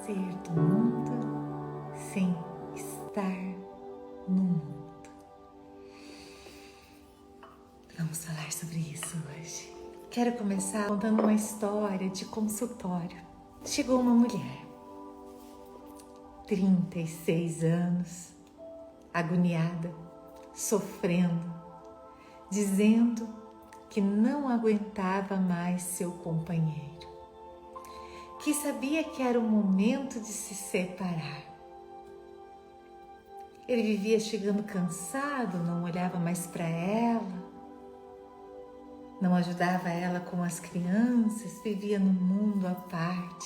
ser do mundo sem estar no mundo. Vamos falar sobre isso hoje. Quero começar contando uma história de consultório. Chegou uma mulher, 36 anos, agoniada, sofrendo, dizendo que não aguentava mais seu companheiro, que sabia que era o momento de se separar. Ele vivia chegando cansado, não olhava mais para ela, não ajudava ela com as crianças, vivia num mundo à parte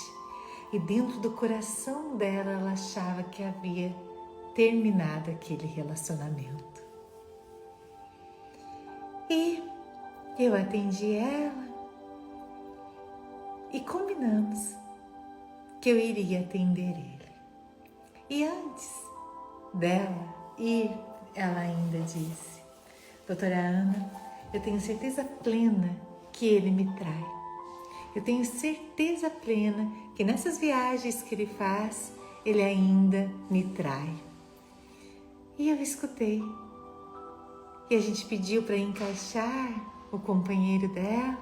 e dentro do coração dela ela achava que havia terminado aquele relacionamento. E eu atendi ela e combinamos que eu iria atender ele. E antes dela ir, ela ainda disse: doutora Ana, eu tenho certeza plena que ele me trai. Eu tenho certeza plena que nessas viagens que ele faz, ele ainda me trai. E eu escutei. E a gente pediu para encaixar o companheiro dela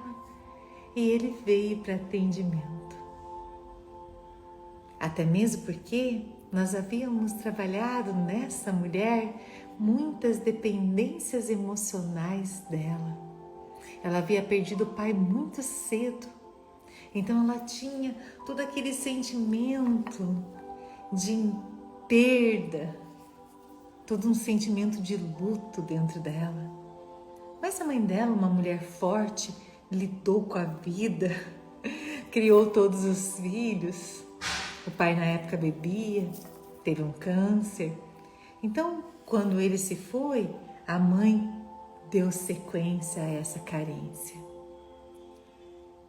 e ele veio para atendimento. Até mesmo porque nós havíamos trabalhado nessa mulher muitas dependências emocionais dela. Ela havia perdido o pai muito cedo, então ela tinha todo aquele sentimento de perda, todo um sentimento de luto dentro dela. Mas a mãe dela, uma mulher forte, lidou com a vida, criou todos os filhos. O pai na época bebia, teve um câncer. Então, quando ele se foi, a mãe deu sequência a essa carência,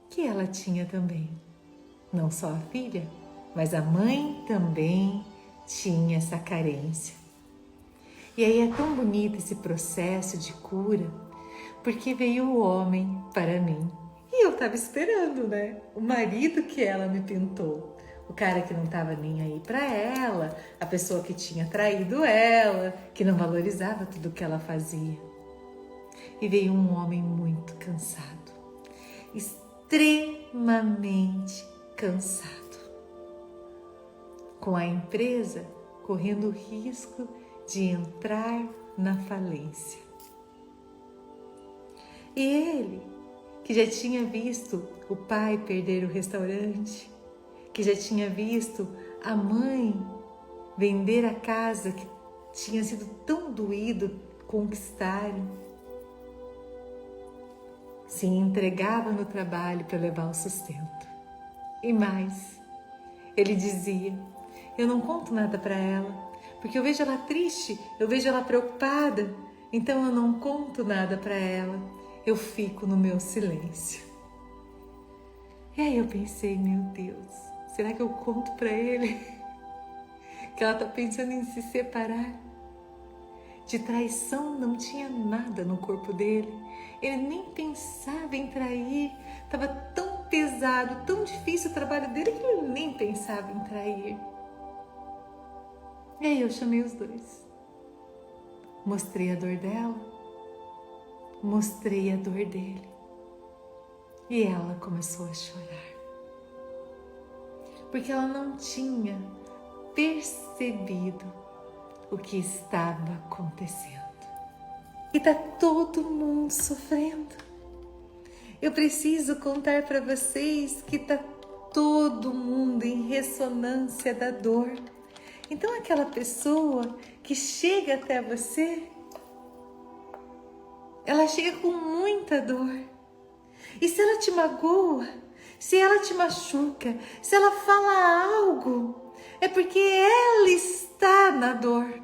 que ela tinha também. Não só a filha, mas a mãe também tinha essa carência. E aí é tão bonito esse processo de cura, porque veio o homem para mim. E eu estava esperando, né? O marido que ela me pintou. O cara que não estava nem aí para ela, a pessoa que tinha traído ela, que não valorizava tudo que ela fazia. E veio um homem muito cansado, extremamente cansado, com a empresa correndo o risco de entrar na falência. E ele, que já tinha visto o pai perder o restaurante, que já tinha visto a mãe vender a casa que tinha sido tão doído conquistarem, se entregava no trabalho para levar o sustento. E mais, ele dizia: eu não conto nada para ela, porque eu vejo ela triste, eu vejo ela preocupada, então eu não conto nada para ela, eu fico no meu silêncio. E aí eu pensei, meu Deus, será que eu conto para ele que ela está pensando em se separar? De traição não tinha nada no corpo dele, ele nem pensava em trair, estava tão pesado, tão difícil o trabalho dele que ele nem pensava em trair. E aí eu chamei os dois, mostrei a dor dela, mostrei a dor dele e ela começou a chorar, porque ela não tinha percebido o que estava acontecendo. E tá todo mundo sofrendo. Eu preciso contar para vocês que tá todo mundo em ressonância da dor. Então aquela pessoa que chega até você, ela chega com muita dor. E se ela te magoa, se ela te machuca, se ela fala algo, é porque ela está na dor.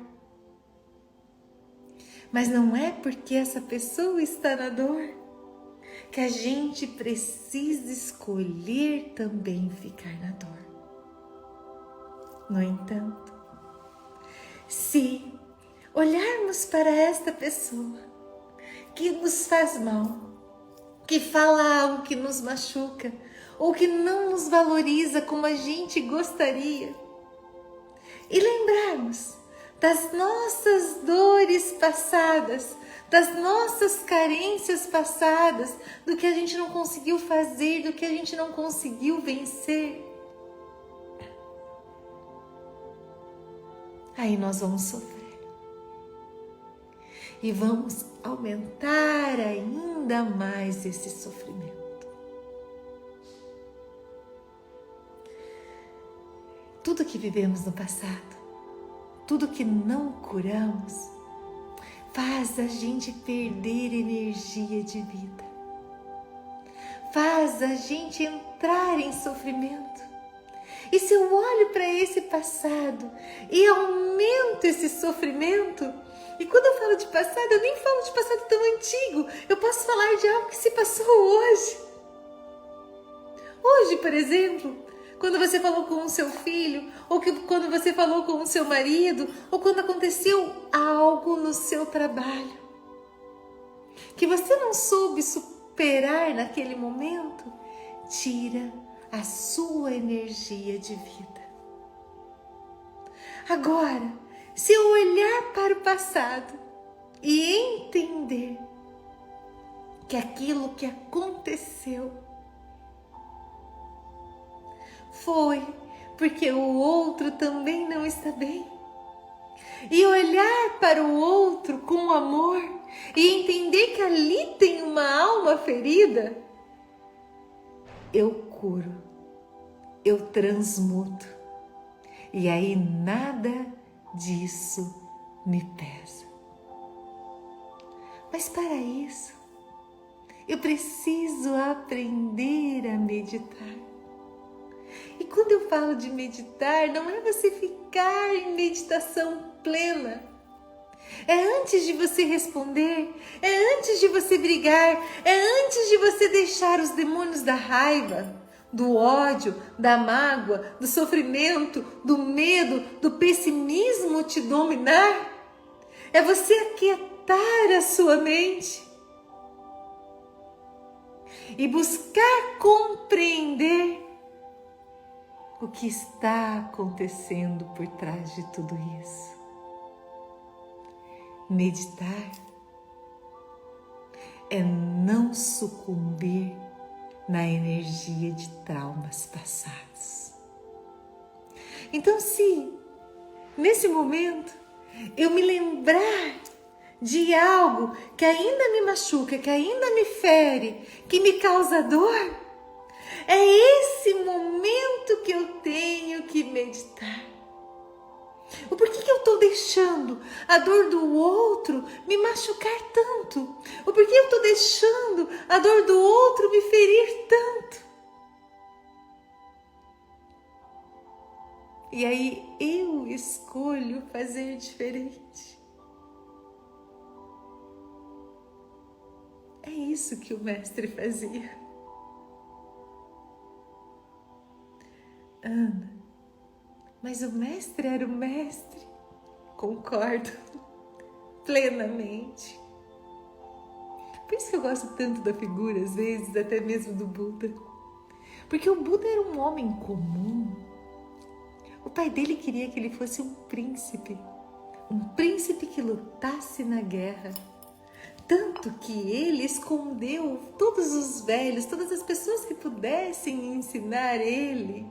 Mas não é porque essa pessoa está na dor que a gente precisa escolher também ficar na dor. No entanto, se olharmos para esta pessoa que nos faz mal, que fala algo que nos machuca ou que não nos valoriza como a gente gostaria. E lembrarmos das nossas dores passadas, das nossas carências passadas, do que a gente não conseguiu fazer, do que a gente não conseguiu vencer. Aí nós vamos sofrer. E vamos aumentar ainda mais esse sofrimento. Tudo que vivemos no passado, tudo que não curamos, faz a gente perder energia de vida. Faz a gente entrar em sofrimento. E se eu olho para esse passado e aumento esse sofrimento, e quando eu falo de passado, eu nem falo de passado tão antigo, eu posso falar de algo que se passou hoje. Hoje, por exemplo, quando você falou com o seu filho, ou quando você falou com o seu marido, ou quando aconteceu algo no seu trabalho, que você não soube superar naquele momento, tira a sua energia de vida. Agora, se eu olhar para o passado e entender que aquilo que aconteceu foi porque o outro também não está bem, e olhar para o outro com amor e entender que ali tem uma alma ferida, eu curo, eu transmuto, e aí nada disso me pesa. Mas para isso, eu preciso aprender a meditar. E quando eu falo de meditar, não é você ficar em meditação plena. É antes de você responder, é antes de você brigar, é antes de você deixar os demônios da raiva, do ódio, da mágoa, do sofrimento, do medo, do pessimismo te dominar. É você aquietar a sua mente e buscar compreender o que está acontecendo por trás de tudo isso. Meditar é não sucumbir na energia de traumas passados. Então, se nesse momento eu me lembrar de algo que ainda me machuca, que ainda me fere, que me causa dor, é esse momento que eu tenho que meditar. O porquê que eu estou deixando a dor do outro me machucar tanto? O porquê eu estou deixando a dor do outro me ferir tanto? E aí eu escolho fazer diferente. É isso que o mestre fazia. Ana, mas o mestre era o mestre. Concordo plenamente. Por isso que eu gosto tanto da figura, às vezes, até mesmo do Buda. Porque o Buda era um homem comum. O pai dele queria que ele fosse um príncipe que lutasse na guerra. Tanto que ele escondeu todos os velhos, todas as pessoas que pudessem ensinar ele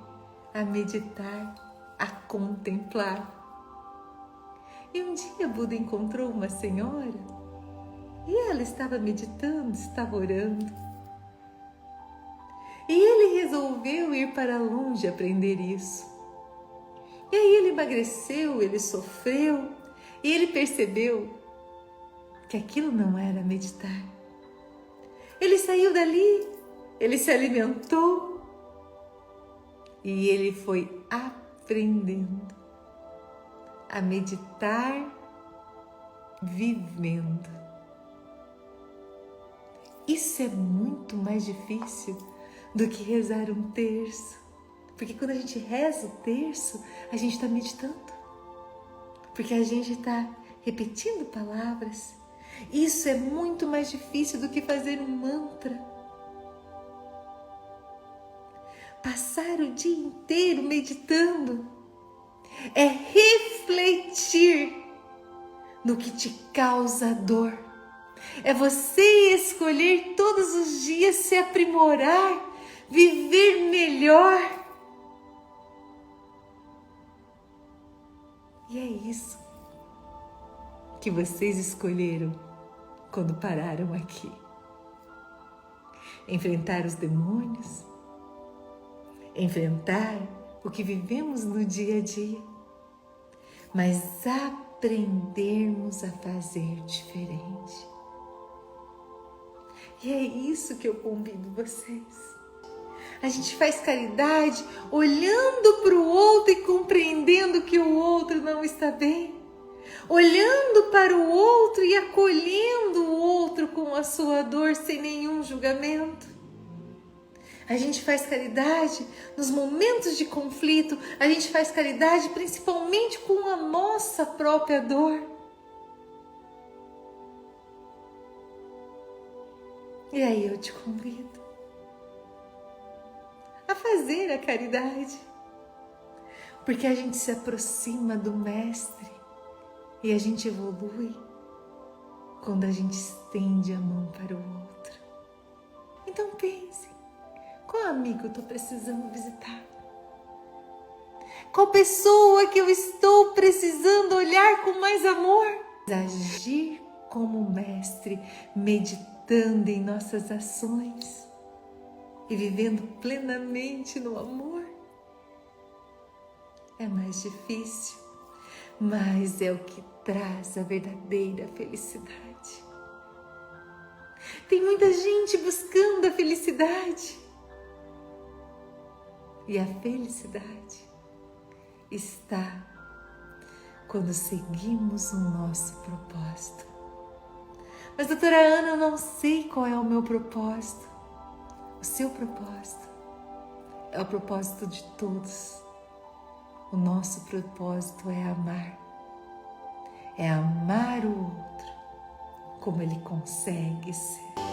a meditar, a contemplar. E um dia Buda encontrou uma senhora e ela estava meditando, estava orando. E ele resolveu ir para longe aprender isso. E aí ele emagreceu, ele sofreu e ele percebeu que aquilo não era meditar. Ele saiu dali, ele se alimentou e ele foi aprendendo a meditar vivendo. Isso é muito mais difícil do que rezar um terço. Porque quando a gente reza o terço, a gente está meditando. Porque a gente está repetindo palavras. Isso é muito mais difícil do que fazer um mantra. Passar o dia inteiro meditando é refletir no que te causa dor. É você escolher todos os dias se aprimorar, viver melhor. E é isso que vocês escolheram quando pararam aqui. Enfrentar os demônios, enfrentar o que vivemos no dia a dia, mas aprendermos a fazer diferente. E é isso que eu convido vocês. A gente faz caridade olhando para o outro e compreendendo que o outro não está bem. Olhando para o outro e acolhendo o outro com a sua dor sem nenhum julgamento. A gente faz caridade nos momentos de conflito. A gente faz caridade principalmente com a nossa própria dor. E aí eu te convido a fazer a caridade, porque a gente se aproxima do Mestre e a gente evolui quando a gente estende a mão para o outro. Então pense, qual amigo eu estou precisando visitar? Qual pessoa que eu estou precisando olhar com mais amor? Agir como Mestre, meditando em nossas ações e vivendo plenamente no amor. É mais difícil, mas é o que traz a verdadeira felicidade. Tem muita gente buscando a felicidade. E a felicidade está quando seguimos o nosso propósito. Mas, doutora Ana, eu não sei qual é o meu propósito. O seu propósito é o propósito de todos. O nosso propósito é amar. É amar o outro como ele consegue ser.